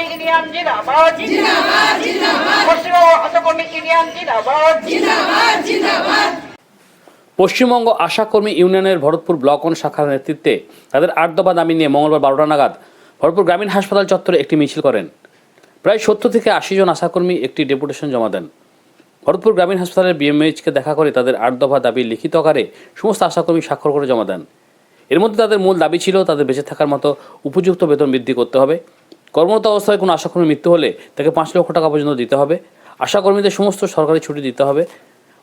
আশাকর্মী union জিন্দাবাদ জিন্দাবাদ জিন্দাবাদ পশ্চিমবঙ্গ আশাকর্মী ইউনিয়ন জিন্দাবাদ জিন্দাবাদ জিন্দাবাদ। পশ্চিমবঙ্গ আশাকর্মী ইউনিয়নের ভরতপুর ব্লক ওয়ান শাখার নেতৃত্বে তাদের 8 দফা দাবি নিয়ে মঙ্গলবার 12টা নাগাদ ভরতপুর গ্রামীণ হাসপাতাল চত্বরে একটি মিছিল করেন। প্রায় 70 থেকে 80 জন আশাকর্মী একটি ডেপুটেশন জমা দেন। ভরতপুর গ্রামীণ হাসপাতালের বিএমএইচকে দেখা করে তাদের 8 দফা দাবি লিখিত আকারে সমস্ত আশাকর্মী স্বাক্ষর করে জমা দেন। এর মধ্যে তাদের মূল দাবি ছিল তাদের বেঁচে থাকার মতো উপযুক্ত বেতন বৃদ্ধি করতে হবে, কর্মরত অবস্থায় কোনো আশাকর্মীর মৃত্যু হলে তাকে 5 লক্ষ টাকা পর্যন্ত দিতে হবে, আশাকর্মীদের সমস্ত সরকারি ছুটি দিতে হবে,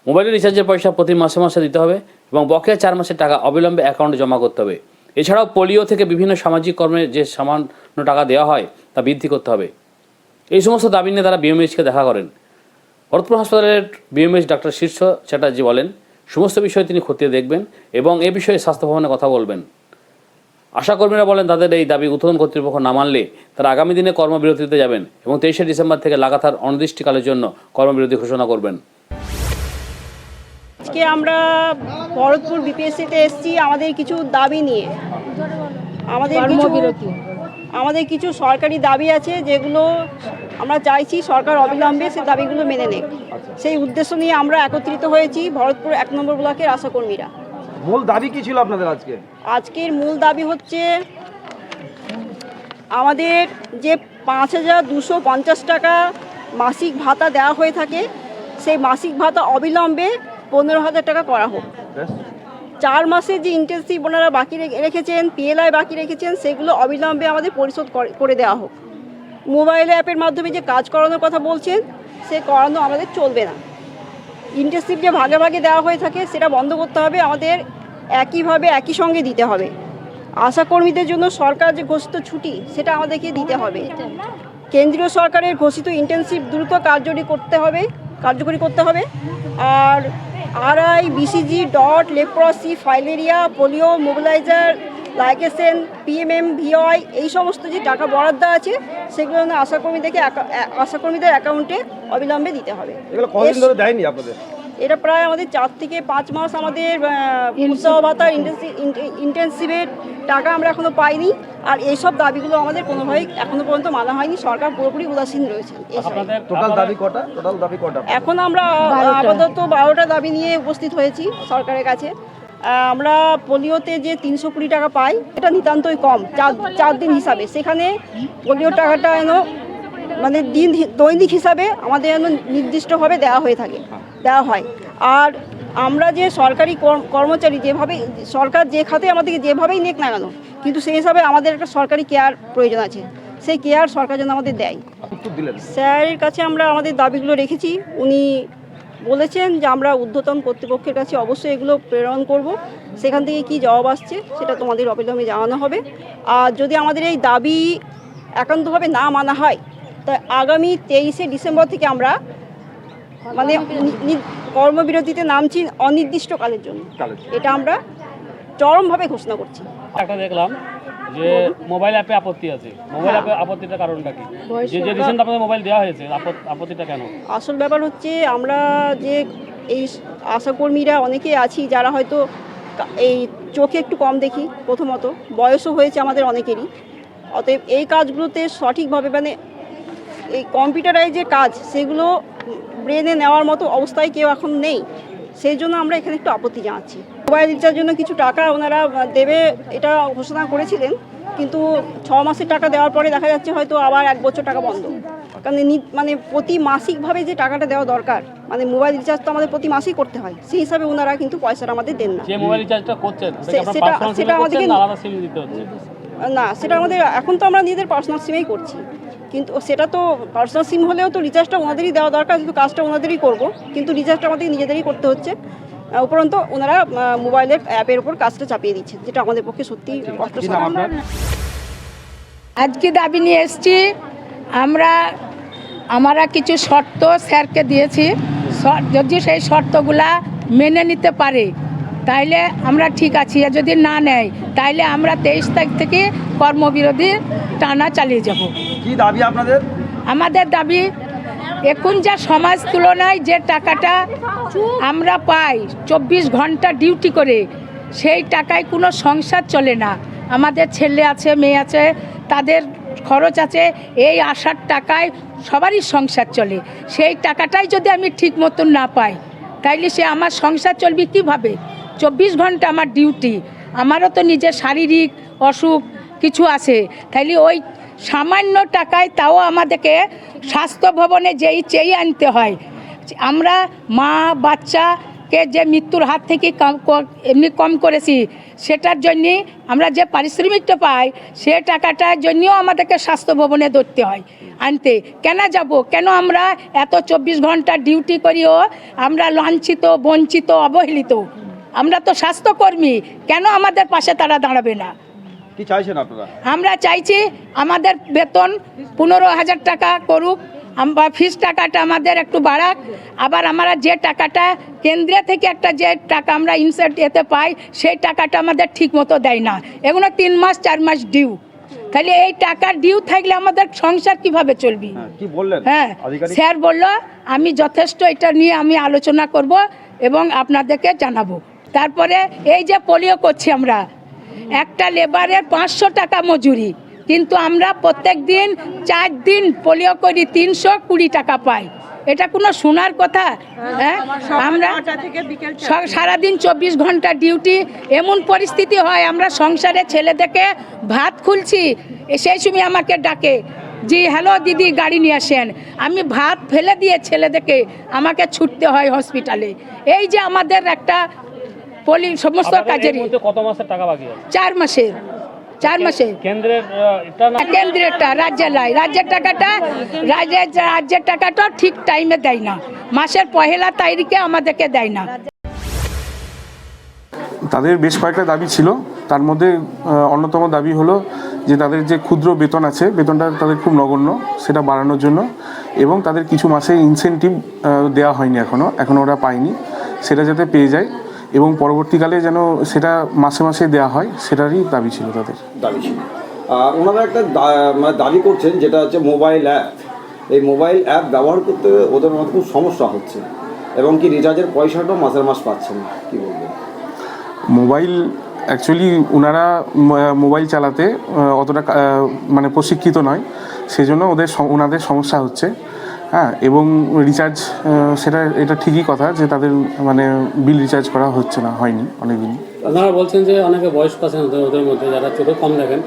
মোবাইল রিচার্জের পয়সা প্রতি মাসে মাসে দিতে হবে এবং বকেয়া 4 মাসের টাকা অবিলম্বে অ্যাকাউন্টে জমা করতে হবে। এছাড়াও পোলিও থেকে বিভিন্ন সামাজিক কর্মে যে সামান্য টাকা দেওয়া হয় তা বৃদ্ধি করতে হবে। এই সমস্ত দাবি নিয়ে তারা বিএমএইচকে দেখা করেন। ভরতপুর হাসপাতালের বিএমএইচ ডাক্তার শীর্ষ চ্যাটার্জি বলেন, সমস্ত বিষয় তিনি খতিয়ে দেখবেন এবং এ বিষয়ে স্বাস্থ্য ভবনে কথা বলবেন। আশাকর্মীরা বলেন তাদের এই দাবি ঊর্ধ্বতন কর্তৃপক্ষ না মানলে তারা আগামী দিনে কর্মবিরতিতে যাবেন এবং 23শে ডিসেম্বর থেকে লাগাতার অনির্দিষ্টকালের জন্য কর্মবিরতি ঘোষণা করবেন। আজকে আমরা ভরতপুর বিপিএসসিতে এসেছি আমাদের কিছু দাবি নিয়ে। আমাদের কিছু সরকারি দাবি আছে যেগুলো আমরা চাইছি সরকার অবিলম্বে সেই দাবিগুলো মেনে নেয়। সেই উদ্দেশ্য নিয়ে আমরা একত্রিত হয়েছি ভরতপুর 1 নম্বর ব্লকের আশাকর্মীরা। মূল দাবি কি ছিল আপনাদের আজকের মূল দাবি হচ্ছে আমাদের যে 5250 টাকা মাসিক ভাতা দেওয়া হয়ে থাকে সেই মাসিক ভাতা অবিলম্বে 15,000 টাকা করা হোক। 4 মাসে যে ইন্টেনসিভ ওনারা বাকি রেখেছেন, পিএলআই বাকি রেখেছেন, সেগুলো অবিলম্বে আমাদের পরিশোধ করে দেওয়া হোক। মোবাইল অ্যাপের মাধ্যমে যে কাজ করানোর কথা বলছেন সে করানো আমাদের চলবে না। ইন্টেনসিভ যে ভাগে ভাগে দেওয়া হয়ে থাকে সেটা বন্ধ করতে হবে, আমাদের একইভাবে একই সঙ্গে দিতে হবে। আশাকর্মীদের জন্য সরকার যে ঘোষিত ছুটি সেটা আমাদেরকে দিতে হবে। কেন্দ্রীয় সরকারের ঘোষিত ইন্টেনসিভ দ্রুত কার্যকরী করতে হবে। আর RI, BCG, DOT, leprosy, filaria, polio, mobiliser, লাইকেশন, পিএমএমভিওয়াই এই সমস্ত যে টাকা বরাদ্দ আছে সেগুলো আশাকর্মীদের অ্যাকাউন্টে অবিলম্বে দিতে হবে। এটা প্রায় আমাদের 4 থেকে 5 মাস আমাদের উৎসাহ ভাতার ইন্টেনসিভের টাকা আমরা এখনো পাইনি। আর এইসব দাবিগুলো আমাদের কোনোভাবেই এখনো পর্যন্ত মানা হয়নি। সরকার পুরোপুরি উদাসীন রয়েছে। এখন আমরা আপাতত 12টা দাবি নিয়ে উপস্থিত হয়েছি সরকারের কাছে। আমরা পোলিওতে যে 320 টাকা পাই এটা নিতান্তই কম 4 দিন হিসাবে। সেখানে পোলিও টাকাটা মানে দৈনিক হিসাবে আমাদের নির্দিষ্টভাবে দেওয়া হয়। আর আমরা যে সরকারি কর্মচারী যেভাবে সরকার যে খাতে আমাদেরকে যেভাবেই নেক না কেন, কিন্তু সেই হিসাবে আমাদের একটা সরকারি কেয়ার প্রয়োজন আছে। সেই কেয়ার সরকার যেন আমাদের দেয়। স্যারের কাছে আমরা আমাদের দাবিগুলো রেখেছি। উনি বলেছেন যে আমরা ঊর্ধ্বতন কর্তৃপক্ষের কাছে অবশ্যই এগুলো প্রেরণ করব। সেখান থেকে কি জবাব আসছে সেটা তোমাদের অবিলম্বে জানানো হবে। আর যদি আমাদের এই দাবি একান্তভাবে না মানা হয় তাই আগামী 23শে ডিসেম্বর থেকে আমরা মানে কর্মবিরতিতে নামছি অনির্দিষ্টকালের জন্য। এটা আমরা চরমভাবে ঘোষণা করছি। একটা দেখলাম যে মোবাইল অ্যাপে আপত্তি আছে। মোবাইল অ্যাপে আপত্তিটার কারণটা কি? যে রিসেন্ট আপনাদের মোবাইল দেওয়া হয়েছে, আপত্তিটা কেন? আসল ব্যাপার হচ্ছে আমরা যে এই আশাকর্মীরা অনেকে আছি যারা হয়তো এই চোখে একটু কম দেখি, প্রথমত বয়সও হয়েছে আমাদের অনেকেরই। অতএব এই কাজগুলোতে সঠিকভাবে মানে এই কম্পিউটারাইজ যে কাজ সেগুলো ব্রেনে নেওয়ার মতো অবস্থায় কেউ এখন নেই। সেই জন্য আমরা এখানে একটু আপত্তি জানাচ্ছি। মোবাইল রিচার্জের জন্য কিছু টাকা ওনারা দেবে এটা ঘোষণা করেছিলেন, কিন্তু 6 মাসের টাকা দেওয়ার পরে দেখা যাচ্ছে হয়তো আবার 1 বছর টাকা বন্ধ। কারণ মানে প্রতি মাসিকভাবে যে টাকাটা দেওয়া দরকার, মানে মোবাইল রিচার্জ তো আমাদের প্রতি মাসেই করতে হয়, সেই হিসাবে ওনারা কিন্তু পয়সাটা আমাদের দেন না। যে মোবাইল রিচার্জটা করছেন সেটা আমাদেরকে আলাদা সিম দিতে হচ্ছে না, সেটা আমাদের এখন তো আমরা নিজেদের পার্সোনাল সিমেই করছি। কিন্তু সেটা তো পার্সোনাল সিম হলেও তো রিচার্জটা ওনাদেরই দেওয়া দরকার, কিন্তু কাজটা ওনাদেরই করব, কিন্তু রিচার্জটা আমাদের নিজেদেরই করতে হচ্ছে। উপরন্তু ওনারা মোবাইলের অ্যাপের উপর কাজটা চাপিয়ে দিচ্ছেন, যেটা আমাদের পক্ষে সত্যি কষ্টসাধ্য। আজকে দাবি নিয়ে এসেছি আমরা কিছু শর্ত স্যারকে দিয়েছি। যদি সেই শর্তগুলা মেনে নিতে পারে তাইলে আমরা ঠিক আছি, আর যদি না নেয় তাইলে আমরা 23 তারিখ থেকে কর্মবিরতি টানা চালিয়ে যাব। কি দাবি আপনাদের? আমাদের দাবি এখন যা সমাজ তুলনায় যে টাকাটা আমরা পাই 24 ঘন্টা ডিউটি করে, সেই টাকায় কোনো সংসার চলে না। আমাদের ছেলে আছে, মেয়ে আছে, তাদের খরচ আছে, এই আসার টাকায় সবারই সংসার চলে। সেই টাকাটাই যদি আমি ঠিক মতন না পাই, তাইলে সে আমার সংসার চলবে কীভাবে? 24 ঘন্টা আমার ডিউটি, আমারও তো নিজের শারীরিক অসুখ কিছু আছে। তাইলে ওই সামান্য টাকায় তাও আমাদেরকে স্বাস্থ্য ভবনে চেয়ে আনতে হয়। আমরা মা বাচ্চাকে যে মৃত্যুর হাত থেকে এমনি কম করেছি, সেটার জন্যে আমরা যে পারিশ্রমিকটা পাই, সে টাকাটার জন্যও আমাদেরকে স্বাস্থ্য ভবনে ধরতে হয় আনতে। কেন যাব? কেন আমরা এত 24 ঘন্টা ডিউটি করিও আমরা লাঞ্ছিত, বঞ্চিত, অবহেলিত? আমরা তো স্বাস্থ্যকর্মী, কেন আমাদের পাশে তারা দাঁড়াবে না? কি চাইছেন আপনারা? আমরা চাইছি আমাদের বেতন 15,000 টাকা করুক, আমরা ফিস টাকাটা আমাদের একটু বাড়াক। আবার আমরা যে টাকাটা কেন্দ্র থেকে একটা যে টাকা আমরা ইনসেন্ট এতে পাই, সেই টাকাটা আমাদের ঠিক মতো দেয় না। এগুলো 3 মাস 4 মাস ডিউ। তাহলে এই টাকা ডিউ থাকলে আমাদের সংসার কিভাবে চলবে? কি বললেন? হ্যাঁ, আধিকারিক স্যার বলল আমি যথেষ্ট এটা নিয়ে আমি আলোচনা করব এবং আপনাদেরকে জানাবো। তারপরে এই যে পোলিও করছি আমরা, একটা লেবারের 500 টাকা মজুরি, কিন্তু আমরা প্রত্যেক দিন 4 দিন পোলিও করি, 320 টাকা পাই। এটা কোনো শোনার কথা? হ্যাঁ, আমরা সারাদিন 24 ঘন্টা ডিউটি, এমন পরিস্থিতি হয় আমরা সংসারে ছেলেদেরকে ভাত খুলছি, সেই সময় আমাকে ডাকে, জি হ্যালো দিদি গাড়ি নিয়ে আসেন। আমি ভাত ফেলে দিয়ে ছেলেদেরকে আমাকে ছুটতে হয় হসপিটালে। এই যে আমাদের একটা সমস্ত কাজেরই কত মাসের টাকা বাকি আছে? 4 মাসের। কেন্দ্রেরটা রাজ্যের লাই, রাজ্যের টাকাটা ঠিক টাইমে দেয় না, মাসের 1 তারিখে আমাদেরকে দেয় না। তাদের বেশ কয়েকটা দাবি ছিল, তার মধ্যে অন্যতম দাবি হলো যে তাদের যে ক্ষুদ্র বেতন আছে, বেতনটা তাদের খুব নগণ্য, সেটা বাড়ানোর জন্য, এবং তাদের কিছু মাসে ইনসেন্টিভ দেওয়া হয়নি, এখনও ওরা পায়নি, সেটা যাতে পেয়ে যায় এবং পরবর্তীকালে যেন সেটা মাসে মাসে দেওয়া হয়, সেটারই দাবি ছিল তাদের। দাবি ছিল। ওনারা একটা মানে দাবি করছেন, যেটা হচ্ছে মোবাইল অ্যাপ। এই মোবাইল অ্যাপ ব্যবহার করতে ওদের মধ্যে খুব সমস্যা হচ্ছে, এবং কি রিচার্জের পয়সাটাও মাসের মাস পাচ্ছেন না। কী বলবেন? মোবাইল অ্যাকচুয়ালি ওনারা মোবাইল চালাতে অতটা মানে প্রশিক্ষিত নয়, সেজন্য ওনাদের সমস্যা হচ্ছে। হ্যাঁ, এবং রিচার্জ এটা ঠিকই কথা যে তাদের মানে বিল রিচার্জ করা হচ্ছে না, হয়নি অনেকদিন। আপনারা বলছেন যে অনেকে বয়স্ক আছেন ওদের মধ্যে, যারা চোখে কম দেখেন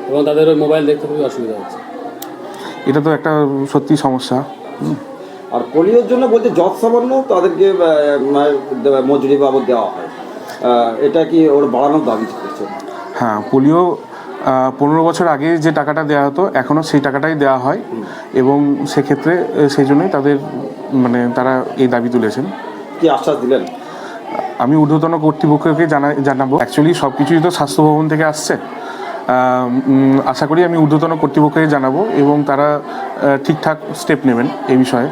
এবং তাদের ওই মোবাইল দেখতে খুবই অসুবিধা হচ্ছে। এটা তো একটা সত্যি সমস্যা। আর পোলিওর জন্য বলতে যত সামান্য তাদেরকে মজুরি বাবদ দেওয়া হয়, এটা কি ওর বাড়ানোর দাবি করছে? হ্যাঁ, পোলিও 15 বছর আগে যে টাকাটা দেওয়া হতো, এখনও সেই টাকাটাই দেওয়া হয়, এবং সেক্ষেত্রে সেই জন্যই তাদের মানে তারা এই দাবি তুলেছেন। কি আশ্বাস দিলেন? আমি ঊর্ধ্বতন কর্তৃপক্ষকে জানাবো। অ্যাকচুয়ালি সব কিছুই তো স্বাস্থ্য ভবন থেকে আসছে। আশা করি আমি ঊর্ধ্বতন কর্তৃপক্ষকে জানাবো এবং তারা ঠিকঠাক স্টেপ নেবেন এই বিষয়ে।